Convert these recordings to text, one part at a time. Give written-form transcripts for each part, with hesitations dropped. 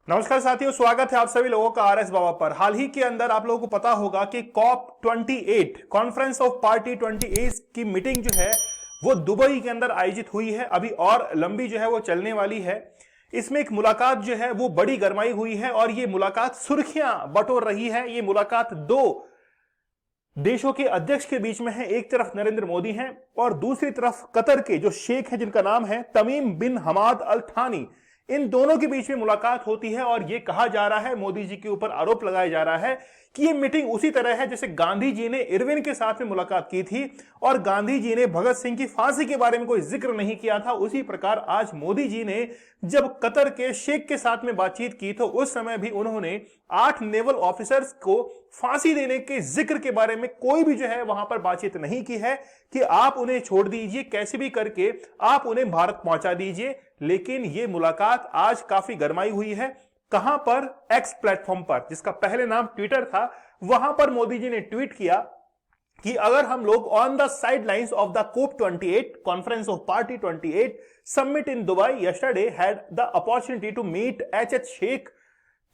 नमस्कार साथियों, स्वागत है आप सभी लोगों का आरएस बाबा पर। हाल ही के अंदर आप लोगों को पता होगा कि कॉप 28 कॉन्फ्रेंस ऑफ पार्टी 28 की मीटिंग जो है वो दुबई के अंदर आयोजित हुई है। अभी और लंबी जो है वो चलने वाली है। इसमें एक मुलाकात जो है वो बड़ी गरमाई हुई है और ये मुलाकात सुर्खियां बटोर रही है। ये मुलाकात दो देशों के अध्यक्ष के बीच में है। एक तरफ नरेंद्र मोदी हैं और दूसरी तरफ कतर के जो शेख हैं जिनका नाम है तमीम बिन हमाद अल थानी। इन दोनों के बीच में मुलाकात होती है और यह कहा जा रहा है, मोदी जी के ऊपर आरोप लगाया जा रहा है कि यह मीटिंग उसी तरह है जैसे गांधी जी ने इरविन के साथ में मुलाकात की थी और गांधी जी ने भगत सिंह की फांसी के बारे में कोई जिक्र नहीं किया था। उसी प्रकार आज मोदी जी ने जब कतर के शेख के साथ में बातचीत की तो उस समय भी उन्होंने 8 नेवल ऑफिसर्स को फांसी देने के जिक्र के बारे में कोई भी जो है वहां पर बातचीत नहीं की है कि आप उन्हें छोड़ दीजिए, कैसे भी करके आप उन्हें भारत पहुंचा दीजिए। लेकिन यह मुलाकात आज काफी गरमाई हुई है। कहां पर? एक्स प्लेटफॉर्म पर, जिसका पहले नाम ट्विटर था। वहां पर मोदी जी ने ट्वीट किया कि अगर हम लोग on the sidelines of the COP 28 conference of party 28 summit in Dubai yesterday had the opportunity to meet H Sheikh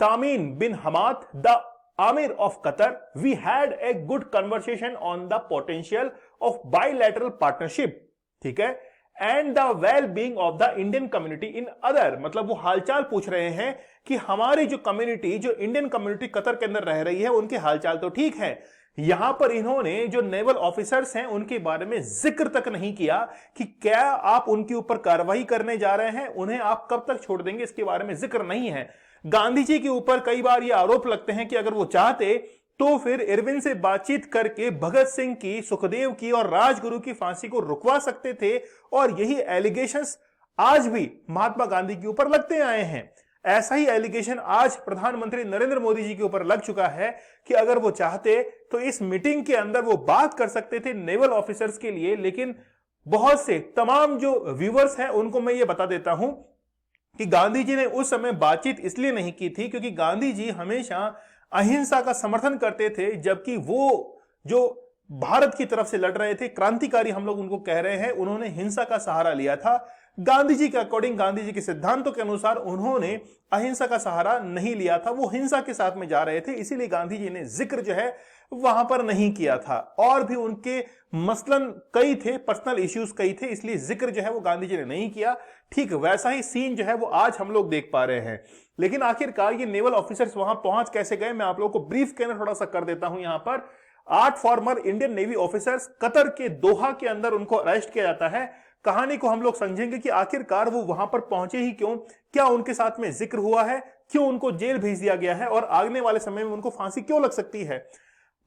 Tamim bin Hamad the Amir of Qatar, we had a good conversation on the potential of bilateral partnership, ठीक है, and the well-being of the Indian community in other, मतलब वो हालचाल पूछ रहे हैं कि हमारी जो कम्युनिटी, जो इंडियन कम्युनिटी कतर के अंदर रह रही है, उनके हालचाल तो ठीक है। यहां पर इन्होंने जो नेवल ऑफिसर्स हैं उनके बारे में जिक्र तक नहीं किया कि क्या आप उनके ऊपर कार्रवाई करने जा रहे हैं, उन्हें आप कब तक छोड़ देंगे, इसके बारे में जिक्र नहीं है। गांधी जी के ऊपर कई बार ये आरोप लगते हैं कि अगर वो चाहते तो फिर इरविन से बातचीत करके भगत सिंह की, सुखदेव की और राजगुरु की फांसी को रुकवा सकते थे और यही एलिगेशंस आज भी महात्मा गांधी के ऊपर लगते आए हैं। ऐसा ही एलिगेशन आज प्रधानमंत्री नरेंद्र मोदी जी के ऊपर लग चुका है कि अगर वो चाहते तो इस मीटिंग के अंदर वो बात कर सकते थे नेवल ऑफिसर्स के लिए। लेकिन बहुत से तमाम जो व्यूअर्स हैं उनको मैं ये बता देता हूं कि गांधी जी ने उस समय बातचीत इसलिए नहीं की थी क्योंकि गांधी जी हमेशा अहिंसा का समर्थन करते थे, जबकि वो जो भारत की तरफ से लड़ रहे थे, क्रांतिकारी हम लोग उनको कह रहे हैं, उन्होंने हिंसा का सहारा लिया था। गांधी जी के अकॉर्डिंग, गांधी जी के सिद्धांतों के अनुसार उन्होंने अहिंसा का सहारा नहीं लिया था, वो हिंसा के साथ में जा रहे थे। इसीलिए गांधी जी ने जिक्र जो है वहां पर नहीं किया था। और भी उनके मसलन कई थे, पर्सनल इश्यूज कई थे, इसलिए जिक्र जो है वो गांधी जी ने नहीं किया। ठीक वैसा ही सीन जो है वो आज हम लोग देख पा रहे हैं। लेकिन आखिरकार ये नेवल ऑफिसर्स वहां पहुंच कैसे गए, मैं आप लोगों को ब्रीफ के अंदर थोड़ा सा कर देता हूं। यहां पर 8 former Indian navy officers Qatar के दोहा के अंदर उनको अरेस्ट किया जाता है। कहानी को हम लोग समझेंगे कि आखिरकार वो वहां पर पहुंचे ही क्यों, क्या उनके साथ में जिक्र हुआ है, क्यों उनको जेल भेज दिया गया है और आगने वाले समय में उनको फांसी क्यों लग सकती है।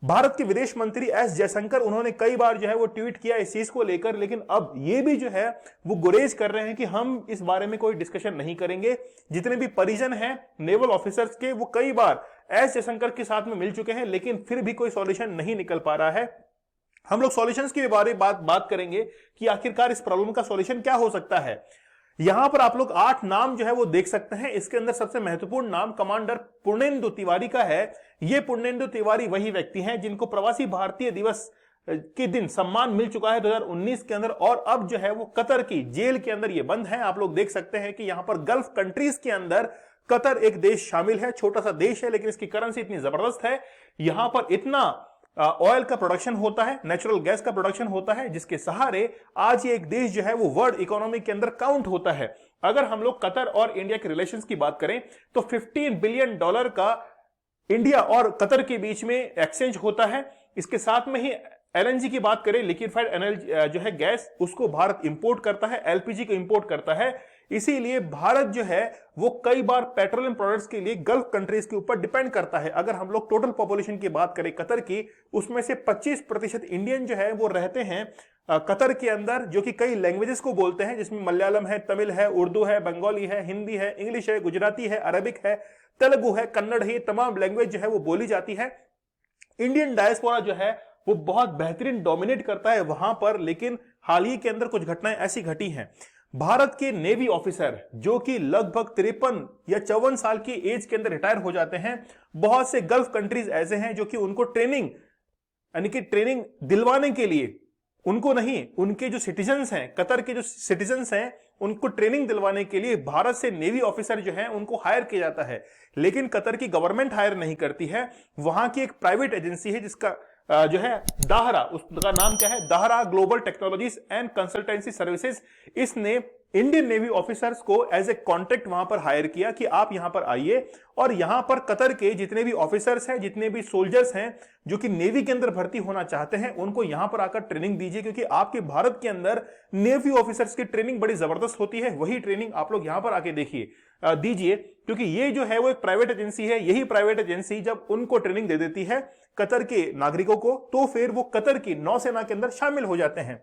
भारत के विदेश मंत्री एस जयशंकर, उन्होंने कई बार जो है वो ट्वीट किया इस चीज को लेकर, लेकिन अब ये भी जो है वो गुरेज कर रहे हैं कि हम इस बारे में कोई डिस्कशन नहीं करेंगे। जितने भी परिजन हैं नेवल ऑफिसर्स के, वो कई बार एस जयशंकर के साथ में मिल चुके हैं, लेकिन फिर भी कोई सॉल्यूशन नहीं निकल पा रहा है। हम लोग सॉल्यूशंस के बारे में बात करेंगे कि आखिरकार इस प्रॉब्लम का सॉल्यूशन क्या हो सकता है। यहां पर आप लोग 8 नाम जो है वो देख सकते हैं। इसके अंदर सबसे महत्वपूर्ण नाम कमांडर पुर्णेंदु तिवारी का है। ये पुर्णेंदु तिवारी वही व्यक्ति हैं जिनको प्रवासी भारतीय दिवस के दिन सम्मान मिल चुका है 2019 के अंदर, और अब जो है वो कतर की जेल के अंदर ये बंद है। आप लोग देख सकते हैं कि यहां पर गल्फ कंट्रीज के अंदर कतर एक देश शामिल है। छोटा सा देश है लेकिन इसकी करेंसी इतनी जबरदस्त है, यहां पर इतना ऑयल का प्रोडक्शन होता है, नेचुरल गैस का प्रोडक्शन होता है, जिसके सहारे आज ये एक देश जो है वो वर्ल्ड इकोनॉमी के अंदर काउंट होता है। अगर हम लोग कतर और इंडिया के रिलेशंस की बात करें तो $15 बिलियन का इंडिया और कतर के बीच में एक्सचेंज होता है। इसके साथ में ही एलएनजी की बात करें, लिक्विफाइड एनर्जी जो है गैस, उसको भारत इंपोर्ट करता है, एलपीजी को इंपोर्ट करता है। इसीलिए भारत जो है वो कई बार पेट्रोलियम प्रोडक्ट्स के लिए गल्फ कंट्रीज के ऊपर डिपेंड करता है। अगर हम लोग टोटल पॉपुलेशन की बात करें कतर की, उसमें से 25% इंडियन जो है वो रहते हैं कतर के अंदर, जो कि कई लैंग्वेजेस को बोलते हैं, जिसमें मलयालम है, तमिल है, उर्दू है, बंगाली है, हिंदी है, इंग्लिश है, गुजराती है, अरबिक है, तेलुगु है, कन्नड़ है, तमाम लैंग्वेज जो है वो बोली जाती है। इंडियन डायस्पोरा जो है वो बहुत बेहतरीन डोमिनेट करता है वहां पर। लेकिन हाल ही के अंदर कुछ घटनाएं ऐसी घटी हैं, भारत के नेवी ऑफिसर जो कि लगभग 53 या 54 साल की एज के अंदर रिटायर हो जाते हैं। बहुत से गल्फ कंट्रीज ऐसे हैं जो कि उनको ट्रेनिंग, यानी कि ट्रेनिंग दिलवाने के लिए, उनको नहीं, उनके जो सिटीजन्स हैं, कतर के जो सिटीजन्स हैं, उनको ट्रेनिंग दिलवाने के लिए भारत से नेवी ऑफिसर जो हैं उनको हायर किया जाता है, लेकिन कतर की गवर्नमेंट हायर नहीं करती है। वहां की एक प्राइवेट एजेंसी है जिसका जो है दाहरा, उसका नाम क्या है, Dahra global technologies and consultancy services. इसने इंडियन नेवी ऑफिसर्स को एज ए कॉन्ट्रैक्ट वहां पर हायर किया कि आप यहां पर आइए और यहां पर कतर के जितने भी ऑफिसर्स हैं, जितने भी सोल्जर्स हैं जो कि नेवी के अंदर भर्ती होना चाहते हैं, उनको यहां पर आकर ट्रेनिंग दीजिए, क्योंकि आपके भारत के अंदर नेवी ऑफिसर्स की ट्रेनिंग बड़ी जबरदस्त होती है। वही ट्रेनिंग आप लोग यहां पर आके देखिए दीजिए, क्योंकि ये जो है वो एक प्राइवेट एजेंसी है। यही प्राइवेट एजेंसी जब उनको ट्रेनिंग दे देती है कतर के नागरिकों को, तो फिर वो कतर की नौसेना के अंदर शामिल हो जाते हैं।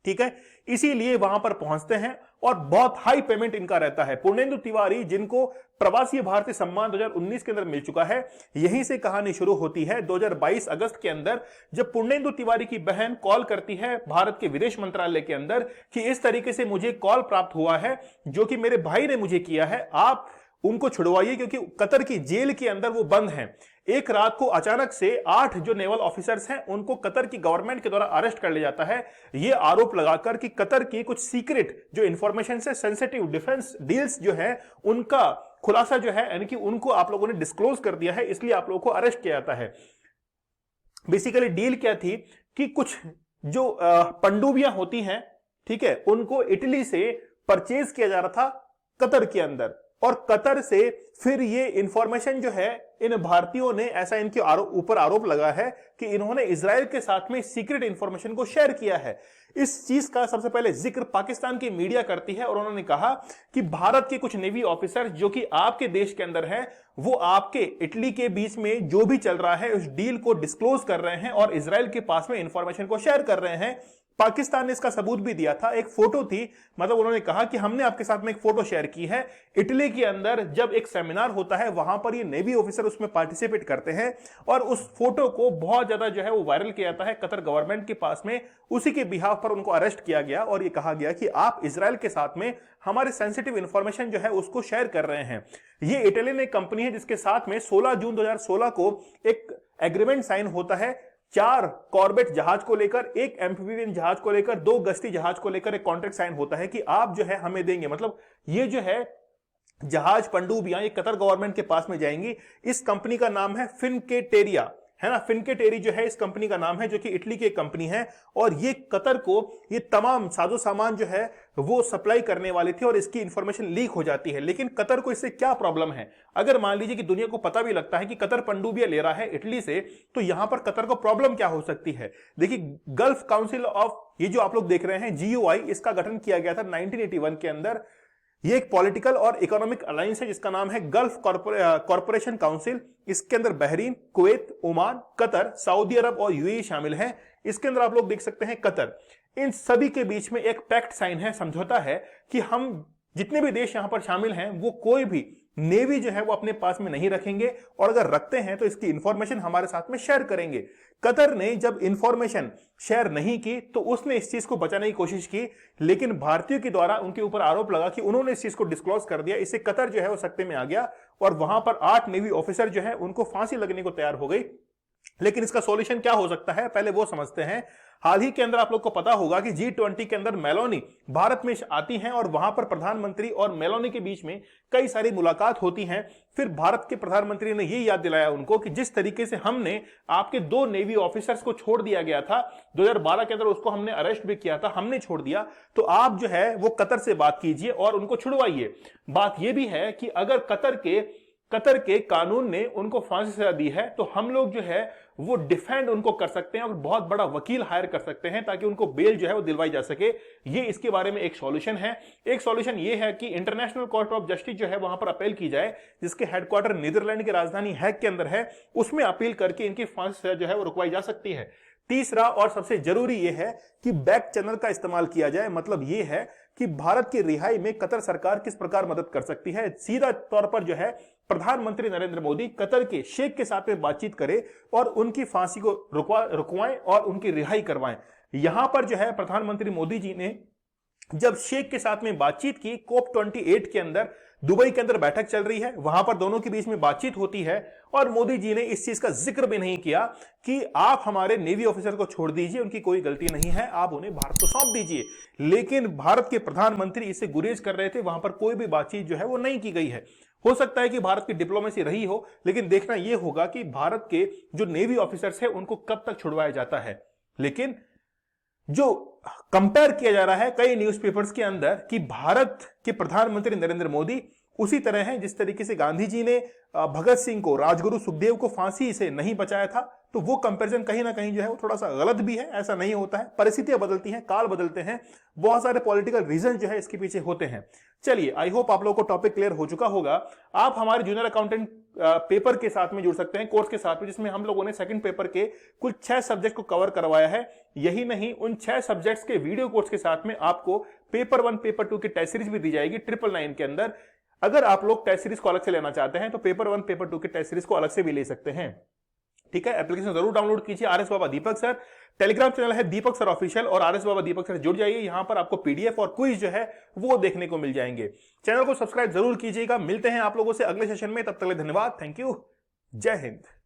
ठीक है, इसीलिए वहां पर पहुंचते हैं और बहुत हाई पेमेंट इनका रहता है। पूर्णेंदु तिवारी, जिनको प्रवासी भारतीय सम्मान 2019 के अंदर मिल चुका है, यहीं से कहानी शुरू होती है 2022 अगस्त के अंदर, जब पूर्णेंदु तिवारी की बहन कॉल करती है भारत के विदेश मंत्रालय के अंदर कि इस तरीके से मुझे कॉल प्राप्त हुआ है जो कि मेरे भाई ने मुझे किया है, आप उनको छुड़वाइए क्योंकि कतर की जेल के अंदर वो बंद हैं। एक रात को अचानक से 8 जो नेवल ऑफिसर्स हैं उनको कतर की गवर्नमेंट के द्वारा अरेस्ट कर लिया जाता है, ये आरोप लगाकर कि कतर की कुछ सीक्रेट जो इंफॉर्मेशन से सेंसिटिव डिफेंस डील्स जो है उनका खुलासा जो है, यानी कि उनको आप लोगों ने डिस्क्लोज कर दिया है, इसलिए आप लोगों को अरेस्ट किया जाता है। बेसिकली डील क्या थी कि कुछ जो पनडुब्बियां होती हैं, ठीक है, उनको इटली से परचेज किया जा रहा था कतर के अंदर, और कतर से फिर ये इंफॉर्मेशन जो है इन भारतीयों ने, ऐसा इनके ऊपर आरोप लगा है कि इन्होंने इजराइल के साथ में सीक्रेट इंफॉर्मेशन को शेयर किया है। इस चीज का सबसे पहले जिक्र पाकिस्तान की मीडिया करती है और उन्होंने कहा कि भारत के कुछ नेवी ऑफिसर जो कि आपके देश के अंदर हैं, वो आपके इटली के बीच में जो भी चल रहा है उस डील को डिस्क्लोज कर रहे हैं और इजराइल के पास में इंफॉर्मेशन को शेयर कर रहे हैं। पाकिस्तान ने इसका सबूत भी दिया था, एक फोटो थी, मतलब उन्होंने कहा कि हमने आपके साथ में एक फोटो शेयर की है, इटली के अंदर जब एक सेमिनार होता है वहां पर ये नेवी ऑफिसर उसमें पार्टिसिपेट करते हैं, और उस फोटो को बहुत ज्यादा जो है वो वायरल किया जाता है कतर गवर्नमेंट के पास में। उसी के बिहाफ पर उनको अरेस्ट किया गया और ये कहा गया कि आप इजराइल के साथ में हमारे सेंसिटिव इंफॉर्मेशन जो है उसको शेयर कर रहे हैं। ये इटालियन एक कंपनी है जिसके साथ में 16 जून 2016 को एक एग्रीमेंट साइन होता है 4 कॉर्बेट जहाज को लेकर, 1 एम्फीबियन जहाज को लेकर, 2 गश्ती जहाज को लेकर एक कॉन्ट्रैक्ट साइन होता है कि आप जो है हमें देंगे, मतलब ये जो है जहाज पनडुब्बियां ये कतर गवर्नमेंट के पास में जाएंगी। इस कंपनी का नाम है फिनकेटेरिया, है ना, फिनकेटेरी जो है इस कंपनी का नाम है, जो कि इटली की कंपनी है, और ये कतर को ये तमाम साजो सामान जो है वो सप्लाई करने वाली थी और इसकी इंफॉर्मेशन लीक हो जाती है। लेकिन कतर को इससे क्या प्रॉब्लम है? अगर मान लीजिए कि दुनिया को पता भी लगता है कि कतर पनडुब्बियां ले रहा है इटली से, तो यहां पर कतर को प्रॉब्लम क्या हो सकती है? देखिए, गल्फ काउंसिल ऑफ, ये जो आप लोग देख रहे हैं GUI, इसका गठन किया गया था 1981 के अंदर। ये एक पॉलिटिकल और इकोनॉमिक अलायंस है जिसका नाम है गल्फ कॉरपोरेशन काउंसिल। इसके अंदर Bahrain, Kuwait, Oman, Qatar, Saudi Arabia और UAE शामिल हैं। इसके अंदर आप लोग देख सकते हैं कतर, इन सभी के बीच में एक पैक्ट साइन है, समझौता है कि हम जितने भी देश यहां पर शामिल हैं वो कोई भी नेवी जो है वो अपने पास में नहीं रखेंगे, और अगर रखते हैं तो इसकी इंफॉर्मेशन हमारे साथ में शेयर करेंगे। कतर ने जब इंफॉर्मेशन शेयर नहीं की तो उसने इस चीज को बचाने की कोशिश की, लेकिन भारतीयों के द्वारा उनके ऊपर आरोप लगा कि उन्होंने इस चीज को डिस्क्लोज कर दिया। इससे कतर जो है वो सत्ते में आ गया और वहां पर 8 नेवी ऑफिसर जो है उनको फांसी लगने को तैयार हो गई। लेकिन इसका सॉल्यूशन क्या हो सकता है, पहले वो समझते हैं। हाल ही के अंदर आप लोग को पता होगा कि G20 के अंदर मेलोनी भारत में आती हैं और वहां पर प्रधानमंत्री और मेलोनी के बीच में कई सारी मुलाकात होती हैं। फिर भारत के प्रधानमंत्री ने ये याद दिलाया उनको कि जिस तरीके से हमने आपके 2 नेवी ऑफिसर्स को छोड़ दिया गया था 2012 के अंदर, उसको हमने अरेस्ट भी किया था, हमने छोड़ दिया, तो आप जो है वो कतर से बात कीजिए और उनको छुड़वाइए। बात यह भी है कि अगर कतर के कानून ने उनको फांसी सजा दी है तो हम लोग जो है वो डिफेंड उनको कर सकते हैं और बहुत बड़ा वकील हायर कर सकते हैं ताकि उनको बेल जो है वो दिलवाई जा सके। ये इसके बारे में एक सॉल्यूशन है। एक सॉल्यूशन ये है कि इंटरनेशनल कोर्ट ऑफ जस्टिस जो है वहां पर अपील की जाए, जिसके हेडक्वार्टर नीदरलैंड की राजधानी हैग के अंदर है, उसमें अपील करके इनकी फांसी सजा जो है वो रुकवाई जा सकती है। तीसरा और सबसे जरूरी यह है कि बैक चैनल का इस्तेमाल किया जाए। मतलब यह है कि भारत की रिहाई में कतर सरकार किस प्रकार मदद कर सकती है। सीधा तौर पर जो है प्रधानमंत्री नरेंद्र मोदी कतर के शेख के साथ में बातचीत करें और उनकी फांसी को रुकवाएं और उनकी रिहाई करवाएं। यहां पर जो है प्रधानमंत्री मोदी जी ने जब शेख के साथ में बातचीत की COP28 के अंदर, दुबई के अंदर बैठक चल रही है, वहां पर दोनों के बीच में बातचीत होती है और मोदी जी ने इस चीज का जिक्र भी नहीं किया कि आप हमारे नेवी ऑफिसर को छोड़ दीजिए, उनकी कोई गलती नहीं है, आप उन्हें भारत को सौंप दीजिए। लेकिन भारत के प्रधानमंत्री इससे गुरेज कर रहे थे, वहां पर कोई भी बातचीत जो है वो नहीं की गई है। हो सकता है कि भारत की डिप्लोमेसी रही हो, लेकिन देखना यह होगा कि भारत के जो नेवी ऑफिसर्स हैं उनको कब तक छुड़वाया जाता है। लेकिन जो कंपेयर किया जा रहा है कई न्यूज़पेपर्स के अंदर कि भारत के प्रधानमंत्री नरेंद्र मोदी उसी तरह हैं जिस तरीके से गांधी जी ने भगत सिंह को, राजगुरु सुखदेव को फांसी से नहीं बचाया था, तो वो कंपैरिजन कहीं ना कहीं जो है वो थोड़ा सा गलत भी है। ऐसा नहीं होता है, परिस्थितियां बदलती हैं, काल बदलते हैं, बहुत सारे पॉलिटिकल रीजन जो है इसके पीछे होते हैं। चलिए, आई होप आप लोगों को टॉपिक क्लियर हो चुका होगा। आप हमारे जूनियर अकाउंटेंट पेपर के साथ में जुड़ सकते हैं, कोर्स के साथ में, जिसमें हम लोगों ने सेकंड पेपर के कुल 6 सब्जेक्ट को कवर करवाया है। यही नहीं, उन 6 सब्जेक्ट्स के वीडियो कोर्स के साथ में आपको पेपर 1 पेपर 2 की टेस्ट सीरीज भी दी जाएगी 999 के अंदर। अगर आप लोग टेस्ट सीरीज को अलग से लेना चाहते हैं तो पेपर 1 पेपर 2 की टेस्ट सीरीज को अलग से भी ले सकते हैं। ठीक है, एप्लीकेशन जरूर डाउनलोड कीजिए। आरएस बाबा दीपक सर, टेलीग्राम चैनल है दीपक सर ऑफिशियल, और आरएस बाबा दीपक सर जुड़ जाइए। यहां पर आपको पीडीएफ और क्विज जो है वो देखने को मिल जाएंगे। चैनल को सब्सक्राइब जरूर कीजिएगा। मिलते हैं आप लोगों से अगले सेशन में, तब तक के लिए धन्यवाद, थैंक यू, जय हिंद।